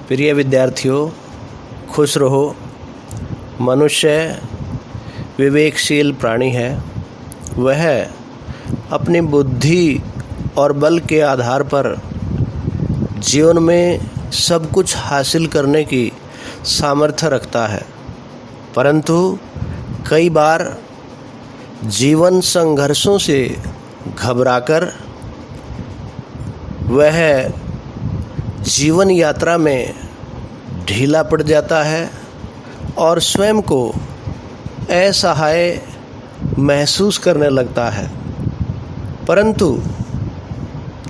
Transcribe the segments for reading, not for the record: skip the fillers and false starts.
प्रिय विद्यार्थियों, खुश रहो। मनुष्य विवेकशील प्राणी है। वह अपनी बुद्धि और बल के आधार पर जीवन में सब कुछ हासिल करने की सामर्थ्य रखता है, परंतु कई बार जीवन संघर्षों से घबराकर वह जीवन यात्रा में ढीला पड़ जाता है और स्वयं को असहाय महसूस करने लगता है। परंतु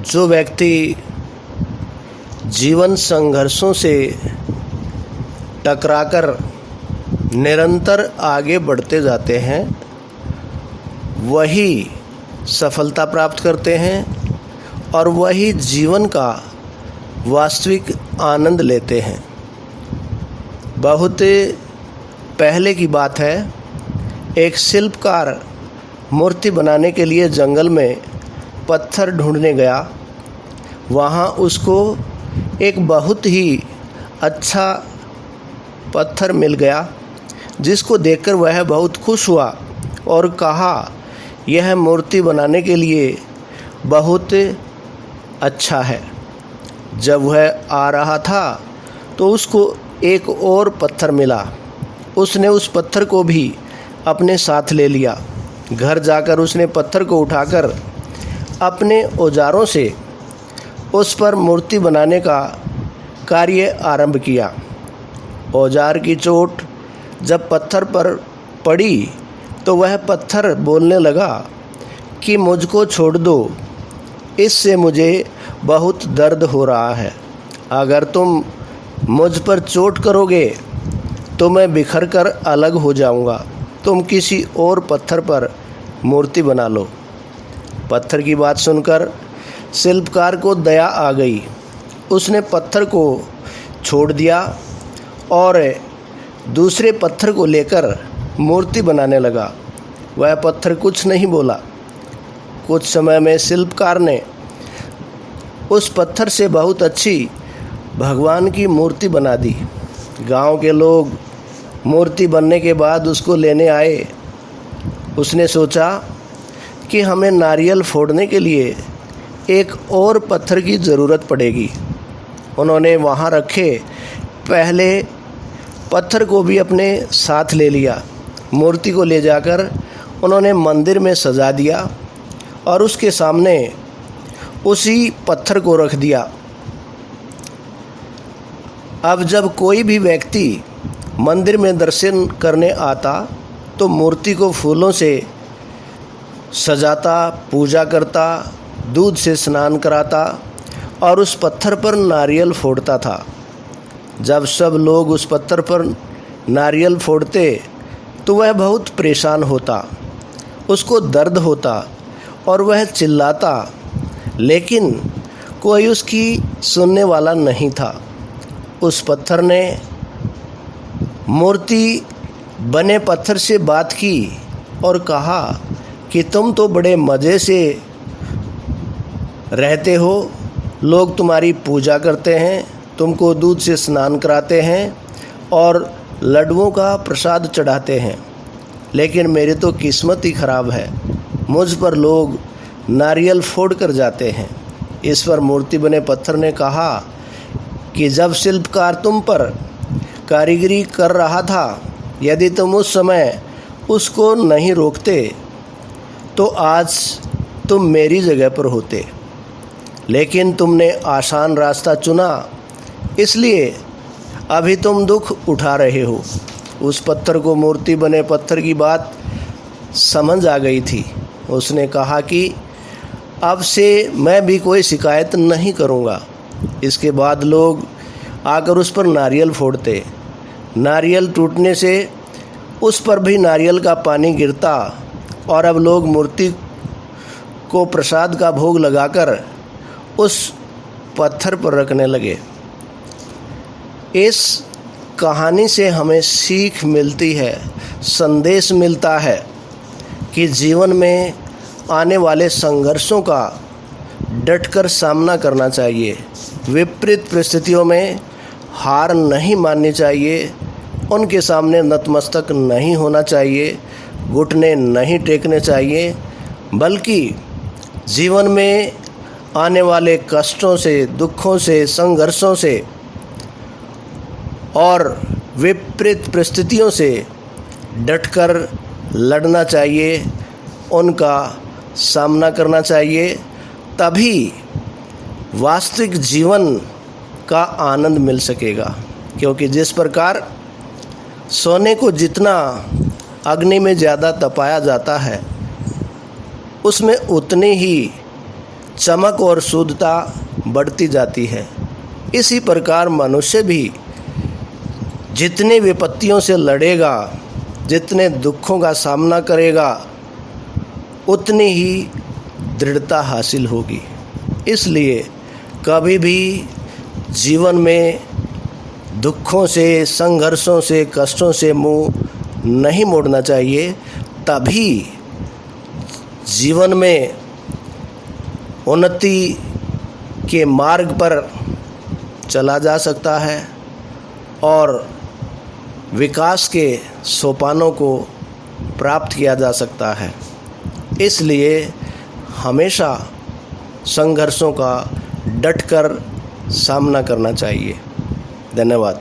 जो व्यक्ति जीवन संघर्षों से टकराकर निरंतर आगे बढ़ते जाते हैं, वही सफलता प्राप्त करते हैं और वही जीवन का वास्तविक आनंद लेते हैं। बहुत पहले की बात है, एक शिल्पकार मूर्ति बनाने के लिए जंगल में पत्थर ढूंढने गया। वहाँ उसको एक बहुत ही अच्छा पत्थर मिल गया, जिसको देखकर वह बहुत खुश हुआ और कहा, यह मूर्ति बनाने के लिए बहुत अच्छा है। जब वह आ रहा था तो उसको एक और पत्थर मिला। उसने उस पत्थर को भी अपने साथ ले लिया। घर जाकर उसने पत्थर को उठाकर अपने औजारों से उस पर मूर्ति बनाने का कार्य आरंभ किया। औजार की चोट जब पत्थर पर पड़ी तो वह पत्थर बोलने लगा कि मुझको छोड़ दो, इससे मुझे बहुत दर्द हो रहा है। अगर तुम मुझ पर चोट करोगे तो मैं बिखर कर अलग हो जाऊंगा। तुम किसी और पत्थर पर मूर्ति बना लो। पत्थर की बात सुनकर शिल्पकार को दया आ गई। उसने पत्थर को छोड़ दिया और दूसरे पत्थर को लेकर मूर्ति बनाने लगा। वह पत्थर कुछ नहीं बोला। कुछ समय में शिल्पकार ने उस पत्थर से बहुत अच्छी भगवान की मूर्ति बना दी। गांव के लोग मूर्ति बनने के बाद उसको लेने आए। उसने सोचा कि हमें नारियल फोड़ने के लिए एक और पत्थर की ज़रूरत पड़ेगी। उन्होंने वहाँ रखे पहले पत्थर को भी अपने साथ ले लिया। मूर्ति को ले जाकर उन्होंने मंदिर में सजा दिया और उसके सामने उसी पत्थर को रख दिया। अब जब कोई भी व्यक्ति मंदिर में दर्शन करने आता तो मूर्ति को फूलों से सजाता, पूजा करता, दूध से स्नान कराता और उस पत्थर पर नारियल फोड़ता था। जब सब लोग उस पत्थर पर नारियल फोड़ते तो वह बहुत परेशान होता, उसको दर्द होता और वह चिल्लाता, लेकिन कोई उसकी सुनने वाला नहीं था। उस पत्थर ने मूर्ति बने पत्थर से बात की और कहा कि तुम तो बड़े मज़े से रहते हो, लोग तुम्हारी पूजा करते हैं, तुमको दूध से स्नान कराते हैं और लड्डुओं का प्रसाद चढ़ाते हैं, लेकिन मेरी तो किस्मत ही ख़राब है। मुझ पर लोग नारियल फोड़ कर जाते हैं। इस पर मूर्ति बने पत्थर ने कहा कि जब शिल्पकार तुम पर कारीगरी कर रहा था, यदि तुम उस समय उसको नहीं रोकते तो आज तुम मेरी जगह पर होते, लेकिन तुमने आसान रास्ता चुना, इसलिए अभी तुम दुख उठा रहे हो। उस पत्थर को मूर्ति बने पत्थर की बात समझ आ गई थी। उसने कहा कि अब से मैं भी कोई शिकायत नहीं करूँगा। इसके बाद लोग आकर उस पर नारियल फोड़ते। नारियल टूटने से उस पर भी नारियल का पानी गिरता और अब लोग मूर्ति को प्रसाद का भोग लगाकर उस पत्थर पर रखने लगे। इस कहानी से हमें सीख मिलती है, संदेश मिलता है कि जीवन में आने वाले संघर्षों का डटकर सामना करना चाहिए। विपरीत परिस्थितियों में हार नहीं माननी चाहिए, उनके सामने नतमस्तक नहीं होना चाहिए, घुटने नहीं टेकने चाहिए, बल्कि जीवन में आने वाले कष्टों से, दुखों से, संघर्षों से और विपरीत परिस्थितियों से डटकर लड़ना चाहिए, उनका सामना करना चाहिए। तभी वास्तविक जीवन का आनंद मिल सकेगा। क्योंकि जिस प्रकार सोने को जितना अग्नि में ज़्यादा तपाया जाता है, उसमें उतनी ही चमक और शुद्धता बढ़ती जाती है। इसी प्रकार मनुष्य भी जितनी विपत्तियों से लड़ेगा, जितने दुखों का सामना करेगा, उतनी ही दृढ़ता हासिल होगी। इसलिए कभी भी जीवन में दुखों से, संघर्षों से, कष्टों से मुंह नहीं मोड़ना चाहिए। तभी जीवन में उन्नति के मार्ग पर चला जा सकता है और विकास के सोपानों को प्राप्त किया जा सकता है। इसलिए हमेशा संघर्षों का डटकर सामना करना चाहिए। धन्यवाद।